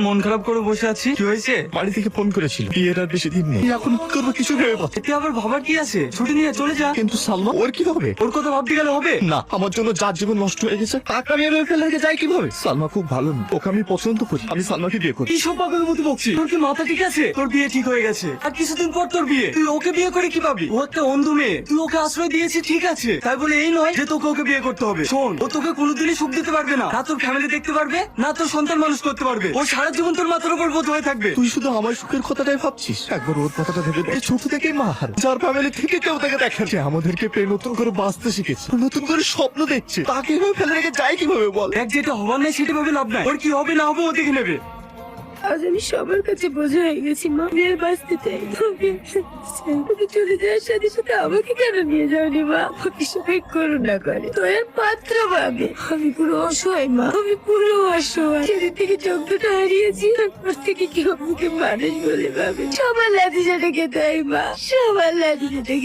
মন খারাপ করে বসে আছি, কি হয়েছে? বাড়ি থেকে ফোন করেছিল, বিয়ের আর বেশি দিন নেই, এখন কি করবো কিছু ভেবে পাচ্ছি না। এতে আবার ভাবার কি আছে? ছুটি নিয়ে চলে যা। কিন্তু সালমা, ওর কি হবে? ওর কথা ভাবতে গেলে হবে না, আমার জন্য যার জীবন নষ্ট হয়ে গেছে তাকে আমি এভাবে ফেলে রেখে যাই কিভাবে? সালমা খুব ভালো মেয়ে, ওকে আমি পছন্দ করি, আমি সালমাকে বিয়ে করি। কি সব পাগলের মতো বকছিস? তোর কি মাথা ঠিক আছে? তোর বিয়ে ঠিক হয়ে গেছে, আর কিছুদিন পর তোর বিয়ে। তুই ওকে বিয়ে করে কি পাবি? ও একটা অন্ধ মেয়ে, তুই ওকে আশ্রয় দিয়েছিস ঠিক আছে, তাই বলে এই নয় যে তোকে ওকে বিয়ে করতে হবে। শোন, ও তোকে কোনোদিনই সুখ দিতে পারবে না, না তোর ফ্যামিলি দেখতে পারবে, না তোর সন্তান মানুষ করতে পারবে। ও সারা জীবন তোর মাথার উপর বোঝ হয়ে থাকবে। তুই শুধু আমার সুখের কথাটাই ভাবছিস, একবার ওর কথাটা ভেবে দেখ। ছোট থেকেই মার, যার ফ্যামিলি থেকে কেউ তাকে দেখে যে আমাদেরকে পেয়ে নতুন করে বাঁচতে শিখেছে, নতুন করে স্বপ্ন দেখছে, তাকে এভাবে ফেলে রেখে যাই কিভাবে বল? দেখ, যেটা হবার নাই সেটা ভাবে লাভ নাই, ওর কি হবে না হবে ও দেখে নেবে। আজ আমি সবার কাছে বোঝা হয়ে গেছি মা, আমি আর বাঁচতে চাই না। তুমি চলে যাওয়ার সাথে সাথে আমাকে কেন নিয়ে যাওনি মা? আমাকে সবাই করুণা করে, দয়ার পাত্র ভাবে। আমি পুরো অসহায় মা, আমি পুরো অসহায়। সেদিন থেকে চোখ দুটো হারিয়েছি, তারপর থেকে কেউ আমাকে মানুষ বলে ভাবে। সবার লাঠি চাটা খেতে হয় মা, সবার লাঠি চাটা